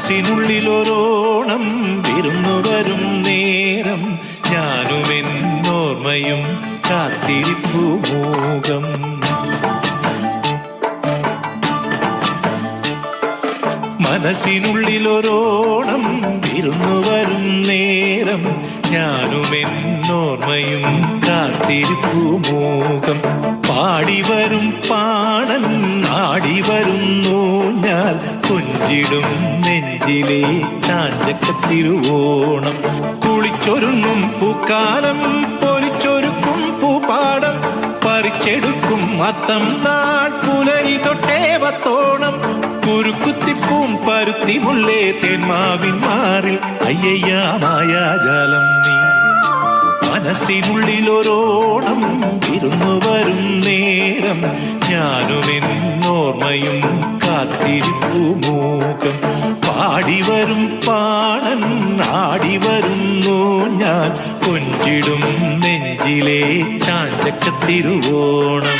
മനസ്സിനുള്ളിലൊരോണം വിരുന്നു വരും നേരം ഞാനുമെന്നോർമ്മയും കാത്തിരിപ്പു മൂകം. മനസ്സിനുള്ളിലൊരോണം വിരുന്നു വരും നേരം ഞാനുമെന്നോർമ്മയും കാത്തിരിപ്പു മൂകം. പാടിവരും പാണൻ ആടിവരുന്നു ഞാൻ കൊഞ്ചിടും നെഞ്ചിലെ ചാഞ്ചക്കത്തിരുവോണം. കുളിച്ചൊരുങ്ങും പൂക്കാലം പൊലിച്ചൊരുക്കും പൂപ്പാടം പറിച്ചെടുക്കും അത്തം നാൾ പുലരി തൊട്ടേ വത്തോണം. കുരുക്കുത്തിപ്പൂം പരുത്തി മുല്ലേ തേന്മാവിൻ മാറിൽ അയ്യയ്യാ മായാജാലം നീ. മനസ്സിനുള്ളിലൊരോണം വിരുന്നു വരും നേരം ഞാനുമെന്നോർമ്മയും കാത്തിരിപ്പു മൂകം. പാടിവരും പാണൻ ആടിവരുന്നു ഞാൻ കൊഞ്ചിടും നെഞ്ചിലെ ചാഞ്ചക്കത്തിരുവോണം.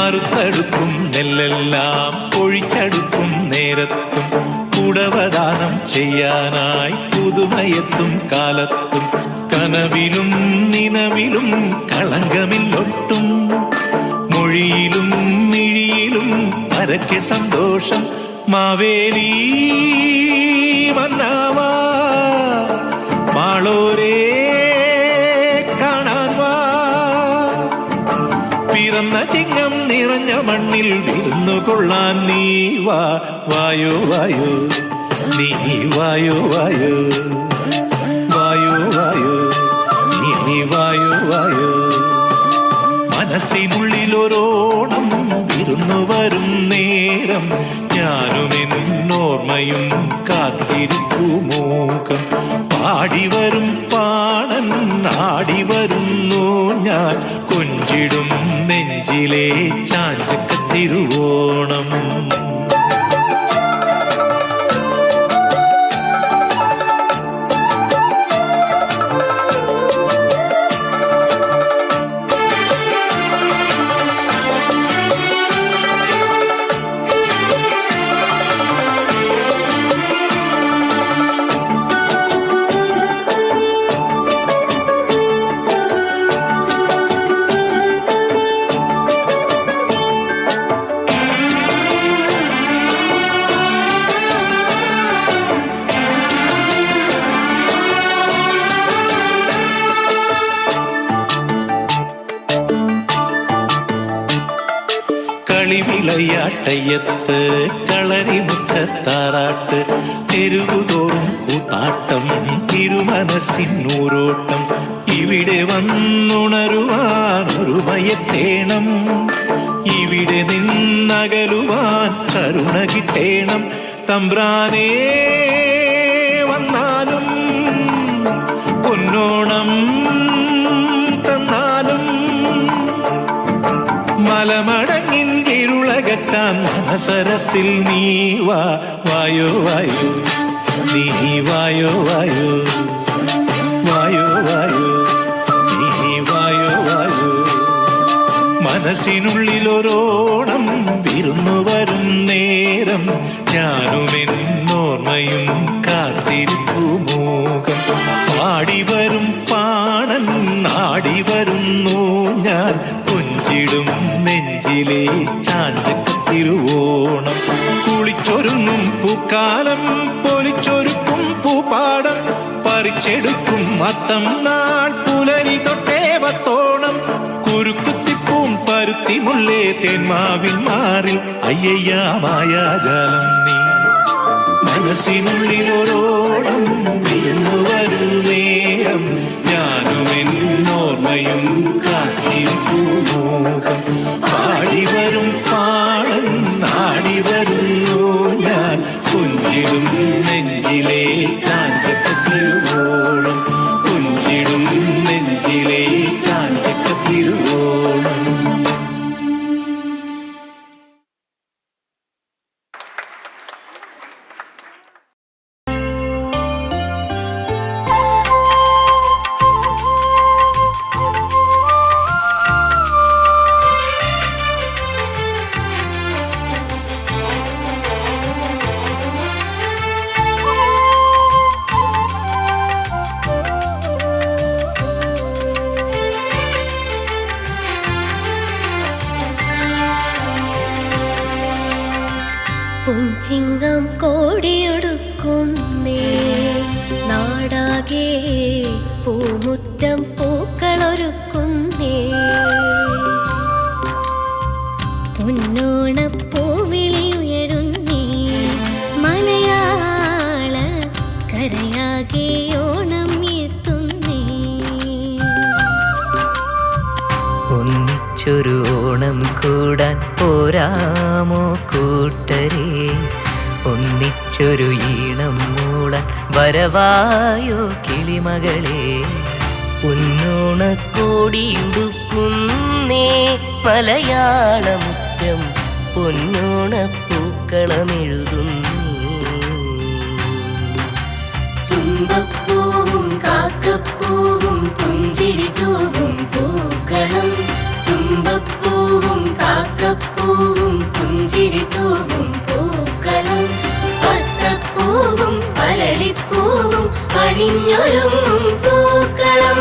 അറുത്തടുക്കും നെല്ലെല്ലാം ഒഴിച്ചടുക്കും നേരത്തും കുടവദാനം ചെയ്യാനായി പുതുമയെത്തും കാലത്തും കനവിലും നിനവിലും കളങ്കമില്ലൊട്ടും. മൊഴിയിലും മിഴിയിലും പരക്കെ സന്തോഷം. മാവേലി മന്നാവാ മാളോരേ കാണാൻ വാ. പിറന്ന ചിങ്ങം നിറഞ്ഞ മണ്ണിൽ വിരുന്നു കൊള്ളാൻ നീ വാ. വായോ വായോ നീ വായോ വായോ വായോ വായോ നീ വായോ വായോ. മനസ്സിനുള്ളിലൊരോണം വിരുന്നു വരും നേരം ഞാനുമെന്നോർമ്മയും കാത്തിരിപ്പു മൂകം. പാടിവരും പാണൻ ആടിവരുന്നു ഞാൻ കൊഞ്ചിടും നെഞ്ചിലെ ചാഞ്ചക്കത്തിരുവോണം. കളിവിളയാട്ടയ്യത്ത് കളരിമുറ്റത്താറാട്ട് തെരുവുതോറും കൂത്താട്ടം തിരുമനസ്സിനൂരോട്ടം. ഇവിടെ വന്നുണരുവാൻ ഒരു മയത്തേണം. ഇവിടെ നിന്നകലുവാൻ കരുണ കിട്ടേണം. തമ്പ്രാനേ വന്നാലും പൊന്നോണം തന്നാലും മലമടങ്ങിൻ ഇരുളകറ്റാൻ മനസരസിൽ നീ വാ. വായോ വായോ നീ വായോ വായോ വായോ വായോ നീ വായോ വായോ. മനസ്സിനുള്ളിലൊരോണം വിരുന്നു വരും നേരം ഞാനുമെന്നോർമ്മയും കാത്തിരിപ്പു മൂകം. പാടിവരും പാണൻ ആടിവരുന്നു ഞാൻ കൊഞ്ചിടും നെഞ്ചിലെ ചാഞ്ചക്കത്തിരുവോണം. കുളിച്ചൊരുങ്ങും പൂക്കാലം പൊലിച്ചൊരുക്കും പൂപ്പാടം പറിച്ചെടുക്കും അത്തം നാൾ പുലരി തൊട്ടേ വത്തോണം. കുരുക്കുത്തിപ്പൂം പരുത്തി മുല്ലേ തേന്മാവിൻ മാറിൽ അയ്യയ്യാ മായാജാലം നീ. മനസ്സിനുള്ളിലൊരോണം വിരുന്നു വരും നേരം ഞാനുമെന്നോർമ്മയും കാത്തിരിപ്പു മൂകം. പാടിവരും പാടൻ ആടിവരുന്നു ഞാൻ കൊഞ്ചിടും നെഞ്ചിലെ ചാഞ്ചക്കത്തിരുവോണം. കൊഞ്ചിടും നെഞ്ചിലെ ചാഞ്ചക്കത്തിരുവോണം. പൊൻചിങ്ങം കോടിയൊടുക്കുന്നേ നാടാകെ പൂമുറ്റം പൂക്കളൊരുക്കുന്നേ പൊന്നോണപ്പൂവിളിയുയരുന്നേ മലയാള കരയാകെ ഓണം എത്തുന്നേ ഒന്നിച്ചൊരു ഓണം കൂടാൻ പോരാമോ കൂട്ടരേ ഒന്നിച്ചൊരു ഈണം മൂടാൻ വരവായോ കിളിമകളെ പൊന്നോണക്കോടിയുടുക്കുന്നേ മലയാളമുറ്റം പൊന്നോണപ്പൂക്കളമെഴുതുന്നേ തുമ്പപ്പൂവും കാക്കപ്പൂവും പുഞ്ചിരി തൂകും പൂക്കളം തുമ്പപ്പൂവും കാക്കപ്പൂവും പുഞ്ചിരി തൂകും പൂക്കളം പത്തപ്പൂവും പരളിപ്പൂവും അണിഞ്ഞൊരുങ്ങും പൂക്കളം